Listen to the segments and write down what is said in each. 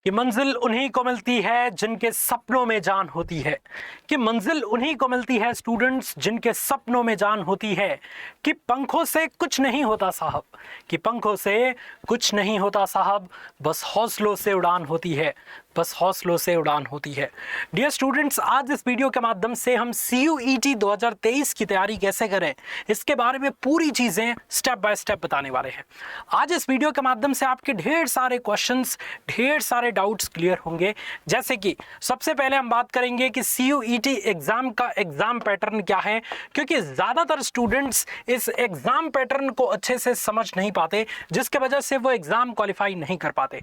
कि मंजिल उन्हीं को मिलती है जिनके सपनों में जान होती है। कि मंजिल उन्हीं को मिलती है स्टूडेंट्स जिनके सपनों में जान होती है। कि पंखों से कुछ नहीं होता साहब, कि पंखों से कुछ नहीं होता साहब, बस हौसलों से उड़ान होती है, बस हौसलों से उड़ान होती है। डियर स्टूडेंट्स, आज इस वीडियो के माध्यम से हम CUET 2023 की तैयारी कैसे करें इसके बारे में पूरी चीज़ें स्टेप बाय स्टेप बताने वाले हैं। आज इस वीडियो के माध्यम से आपके ढेर सारे क्वेश्चंस, ढेर सारे डाउट्स क्लियर होंगे। जैसे कि सबसे पहले हम बात करेंगे कि CUET एग्जाम का एग्जाम पैटर्न क्या है, क्योंकि ज़्यादातर स्टूडेंट्स इस एग्जाम पैटर्न को अच्छे से समझ नहीं पाते, जिसके वजह से वो एग्जाम क्वालिफाई नहीं कर पाते।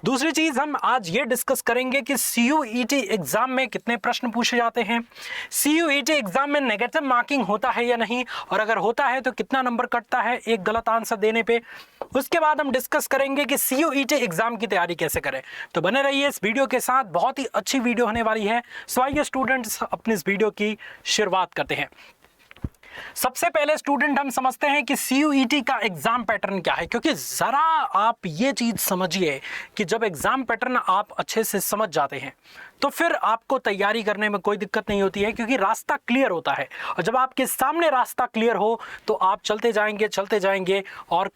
दूसरी चीज़ हम आज ये डिस्कस करेंगे कि CUET एग्जाम में कितने प्रश्न पूछे जाते हैं, CUET एग्जाम में नेगेटिव मार्किंग होता है या नहीं, और अगर होता है तो कितना नंबर कटता है एक गलत आंसर देने पे। उसके बाद हम डिस्कस करेंगे कि CUET एग्जाम की तैयारी कैसे करें। तो बने रहिए इस वीडियो के साथ, बहुत ही अच्छी वीडियो होने वाली है। सो आइए स्टूडेंट्स अपनी इस वीडियो की शुरुआत करते हैं। सबसे पहले स्टूडेंट हम समझते हैं कि CUET का एग्जाम पैटर्न क्या है, क्योंकि जरा आप ये चीज समझिए कि जब एग्जाम पैटर्न आप अच्छे से समझ जाते हैं तो फिर आपको तैयारी करने में कोई दिक्कत नहीं होती है, क्योंकि रास्ता क्लियर होता है। और जब आपके सामने रास्ता क्लियर हो तो आप चलते जाएंगे और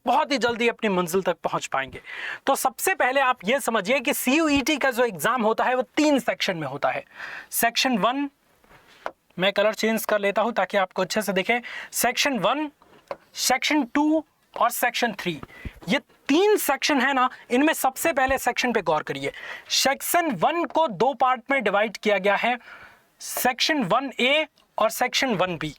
बहुत ही जल्दी अपनी मंजिल तक पहुंच पाएंगे। तो सबसे पहले आप ये समझिए कि CUET का जो एग्जाम होता है वो 3 सेक्शन में होता है। सेक्शन 1, मैं कलर चेंज कर लेता हूं ताकि आपको अच्छे से दिखे। सेक्शन 1, सेक्शन 2 और सेक्शन 3, ये 3 सेक्शन है ना। इनमें सबसे पहले सेक्शन पे गौर करिए। सेक्शन 1 को 2 पार्ट में डिवाइड किया गया है, सेक्शन 1A और सेक्शन 1B।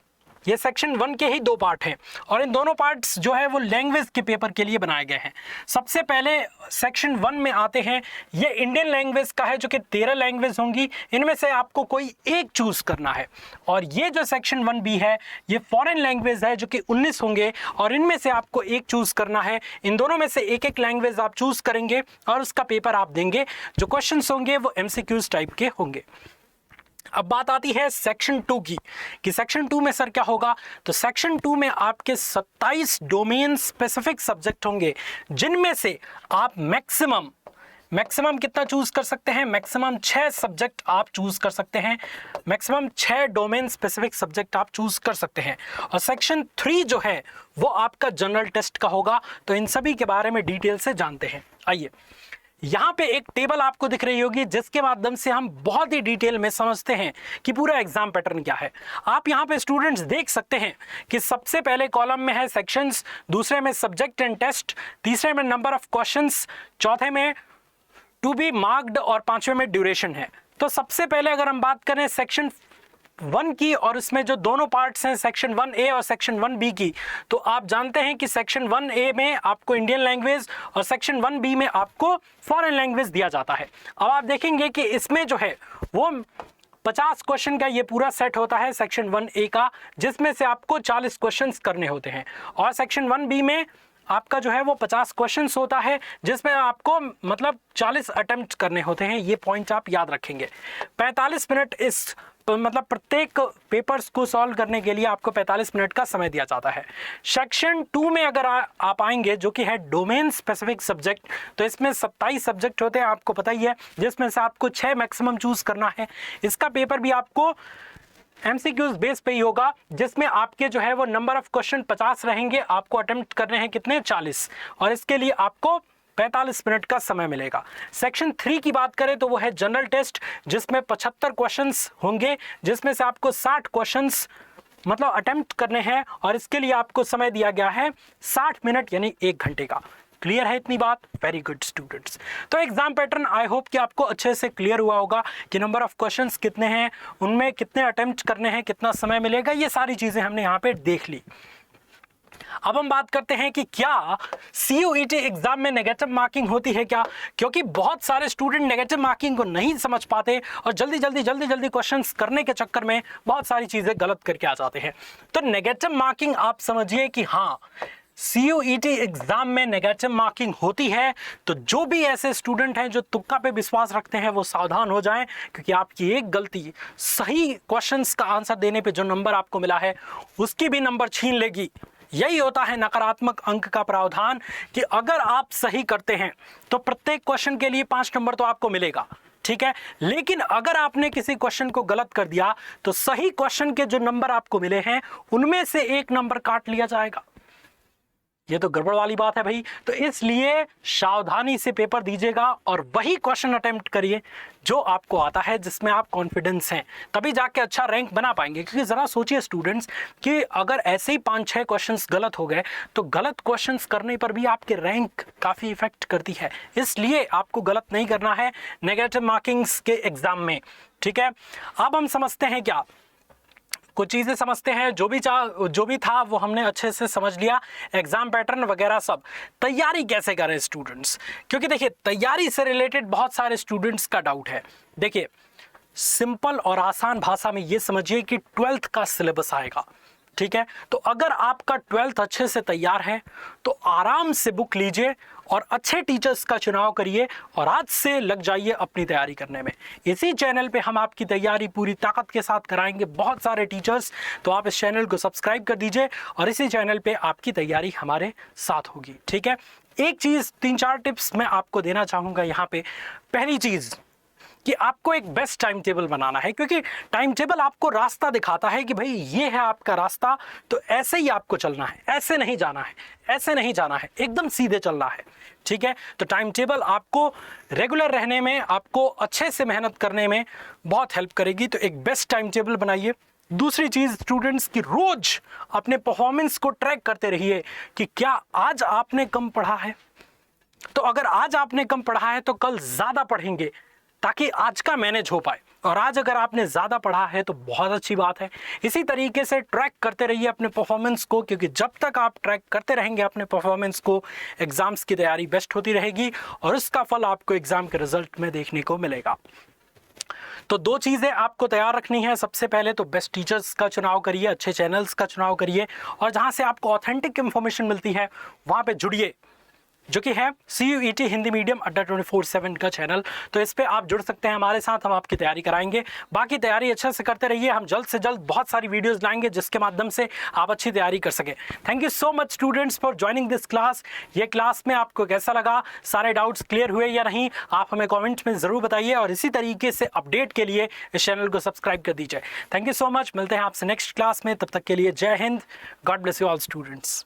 ये सेक्शन 1 के ही 2 पार्ट हैं, और इन दोनों पार्ट्स जो है वो लैंग्वेज के पेपर के लिए बनाए गए हैं। सबसे पहले सेक्शन 1 में आते हैं, ये इंडियन लैंग्वेज का है, जो कि 13 लैंग्वेज होंगी। इनमें से आपको कोई एक चूज करना है। और ये जो सेक्शन 1B है ये फॉरेन लैंग्वेज है, जो कि 19 होंगे, और इनमें से आपको एक चूज करना है। इन दोनों में से एक एक लैंग्वेज आप चूज करेंगे और उसका पेपर आप देंगे। जो क्वेश्चन होंगे वो MCQs टाइप के होंगे। अब बात आती है सेक्शन 2 की, कि सेक्शन 2 में सर क्या होगा। तो सेक्शन 2 में आपके 27 डोमेन स्पेसिफिक सब्जेक्ट होंगे, जिनमें से आप मैक्सिमम कितना चूज कर सकते हैं, मैक्सिमम 6 सब्जेक्ट आप चूज कर सकते हैं, मैक्सिमम 6 डोमेन स्पेसिफिक सब्जेक्ट आप चूज कर सकते हैं। और सेक्शन 3 जो है वो आपका जनरल टेस्ट का होगा। तो इन सभी के बारे में डिटेल से जानते हैं। आइए, यहाँ पे एक टेबल आपको दिख रही होगी, जिसके माध्यम से हम बहुत ही डिटेल में समझते हैं कि पूरा एग्जाम पैटर्न क्या है। आप यहाँ पे स्टूडेंट्स देख सकते हैं कि सबसे पहले कॉलम में है सेक्शंस, दूसरे में सब्जेक्ट एंड टेस्ट, तीसरे में नंबर ऑफ क्वेश्चंस, चौथे में टू बी मार्क्ड और पांचवें में ड्यूरेशन है। तो सबसे पहले अगर हम बात करें सेक्शन 1 की, और इसमें जो दोनों पार्ट्स हैं सेक्शन 1A और सेक्शन 1B की, तो आप जानते हैं कि सेक्शन 1A में आपको इंडियन लैंग्वेज और सेक्शन 1B में आपको फॉरेन लैंग्वेज दिया जाता है। अब आप देखेंगे कि इसमें जो है वो 50 क्वेश्चन का ये पूरा सेट होता है सेक्शन 1A का, जिसमें से आपको 40 क्वेश्चंस करने होते हैं। और सेक्शन 1B में आपका जो है वो 50 क्वेश्चंस होता है, जिसमें आपको मतलब 40 अटेम्प्ट करने होते हैं। ये पॉइंट आप याद रखेंगे। 45 मिनट इस मतलब प्रत्येक पेपर्स को सॉल्व करने के लिए आपको 45 मिनट का समय दिया जाता है। सेक्शन 2 में अगर आप आएंगे, जो कि है डोमेन स्पेसिफिक सब्जेक्ट, तो इसमें 27 सब्जेक्ट होते हैं, आपको पता ही है, जिसमें से आपको 6 मैक्सिमम चूज करना है। इसका पेपर भी आपको MCQs बेस पे ही होगा, जिसमें आपके जो है वो नंबर ऑफ क्वेश्चन 50 रहेंगे, आपको अटेम्प्ट करने हैं कितने, 40, और इसके लिए आपको 45 मिनट का समय मिलेगा। सेक्शन 3 की बात करें तो वो है जनरल टेस्ट, जिसमें 75 क्वेश्चंस होंगे, जिसमें से आपको 60 क्वेश्चंस मतलब अटेम्प्ट करने हैं, और इसके लिए आपको समय दिया गया है 60 मिनट यानी 1 घंटे का। क्लियर है इतनी बात? Very good students. तो एग्जाम पैटर्न आई होप कि आपको अच्छे से क्लियर हुआ होगा कि नंबर ऑफ क्वेश्चंस कितने हैं, उनमें कितने अटेम्प्ट करने हैं, कितना समय मिलेगा, ये सारी चीजें हमने यहाँ पे देख ली। अब हम बात करते हैं कि क्या CUET एग्जाम में नेगेटिव मार्किंग होती है क्या, क्योंकि बहुत सारे स्टूडेंट नेगेटिव मार्किंग को नहीं समझ पाते और जल्दी क्वेश्चंस करने के चक्कर में बहुत सारी चीजें गलत करके आ जाते हैं। तो नेगेटिव मार्किंग आप समझिए कि हाँ, CUET एग्जाम में नेगेटिव मार्किंग होती है। तो जो भी ऐसे स्टूडेंट हैं जो तुक्का पे विश्वास रखते हैं वो सावधान हो जाएं, क्योंकि आपकी एक गलती सही क्वेश्चंस का आंसर देने पे जो नंबर आपको मिला है उसकी भी नंबर छीन लेगी। यही होता है नकारात्मक अंक का प्रावधान कि अगर आप सही करते हैं तो प्रत्येक क्वेश्चन के लिए 5 नंबर तो आपको मिलेगा, ठीक है। लेकिन अगर आपने किसी क्वेश्चन को गलत कर दिया तो सही क्वेश्चन के जो नंबर आपको मिले हैं उनमें से 1 नंबर काट लिया जाएगा। ये तो गड़बड़ वाली बात है भाई। तो इसलिए सावधानी से पेपर दीजिएगा और वही क्वेश्चन अटेम्प्ट करिए जो आपको आता है, जिसमें आप कॉन्फिडेंस हैं, तभी जाके अच्छा रैंक बना पाएंगे। क्योंकि ज़रा सोचिए स्टूडेंट्स कि अगर ऐसे ही 5-6 क्वेश्चंस गलत हो गए तो गलत क्वेश्चंस करने पर भी आपके रैंक काफ़ी इफेक्ट करती है। इसलिए आपको गलत नहीं करना है नेगेटिव मार्किंग्स के एग्जाम में, ठीक है। अब हम समझते हैं क्या, कुछ चीज़ें समझते हैं। जो भी था वो हमने अच्छे से समझ लिया, एग्जाम पैटर्न वगैरह सब। तैयारी कैसे करें स्टूडेंट्स, क्योंकि देखिए तैयारी से रिलेटेड बहुत सारे स्टूडेंट्स का डाउट है। देखिए सिंपल और आसान भाषा में ये समझिए कि 12th का सिलेबस आएगा, ठीक है। तो अगर आपका 12th अच्छे से तैयार है तो आराम से बुक लीजिए और अच्छे टीचर्स का चुनाव करिए और आज से लग जाइए अपनी तैयारी करने में। इसी चैनल पे हम आपकी तैयारी पूरी ताकत के साथ कराएंगे, बहुत सारे टीचर्स। तो आप इस चैनल को सब्सक्राइब कर दीजिए और इसी चैनल पे आपकी तैयारी हमारे साथ होगी, ठीक है। एक चीज़ 3-4 टिप्स मैं आपको देना चाहूँगा यहाँ पे। पहली चीज़ कि आपको एक बेस्ट टाइम टेबल बनाना है, क्योंकि टाइम टेबल आपको रास्ता दिखाता है कि भाई ये है आपका रास्ता, तो ऐसे ही आपको चलना है, ऐसे नहीं जाना है, ऐसे नहीं जाना है, एकदम सीधे चलना है, ठीक है। तो टाइम टेबल आपको रेगुलर रहने में, आपको अच्छे से मेहनत करने में बहुत हेल्प करेगी। तो एक बेस्ट टाइम टेबल बनाइए। दूसरी चीज़ स्टूडेंट्स की रोज अपने परफॉर्मेंस को ट्रैक करते रहिए कि क्या आज आपने कम पढ़ा है। तो अगर आज आपने कम पढ़ा है तो कल ज़्यादा पढ़ेंगे ताकि आज का मैनेज हो पाए। और आज अगर आपने ज़्यादा पढ़ा है तो बहुत अच्छी बात है। इसी तरीके से ट्रैक करते रहिए अपने परफॉर्मेंस को, क्योंकि जब तक आप ट्रैक करते रहेंगे अपने परफॉर्मेंस को, एग्ज़ाम्स की तैयारी बेस्ट होती रहेगी और उसका फल आपको एग्ज़ाम के रिजल्ट में देखने को मिलेगा। तो 2 चीज़ें आपको तैयार रखनी है। सबसे पहले तो बेस्ट टीचर्स का चुनाव करिए, अच्छे चैनल्स का चुनाव करिए और जहाँ से आपको ऑथेंटिक इन्फॉर्मेशन मिलती है वहाँ पे जुड़िए, जो कि है CUET हिंदी मीडियम अड्डा 24/7 का चैनल। तो इस पे आप जुड़ सकते हैं हमारे साथ, हम आपकी तैयारी कराएंगे। बाकी तैयारी अच्छे से करते रहिए, हम जल्द से जल्द बहुत सारी वीडियोस लाएंगे जिसके माध्यम से आप अच्छी तैयारी कर सकें। Thank you so much students for joining this class. ये क्लास में आपको कैसा लगा, सारे डाउट्स क्लियर हुए या नहीं, आप हमें कॉमेंट में ज़रूर बताइए और इसी तरीके से अपडेट के लिए इस चैनल को सब्सक्राइब कर दीजिए। थैंक यू सो मच, मिलते हैं आपसे नेक्स्ट क्लास में। तब तक के लिए जय Hind, God bless you all students.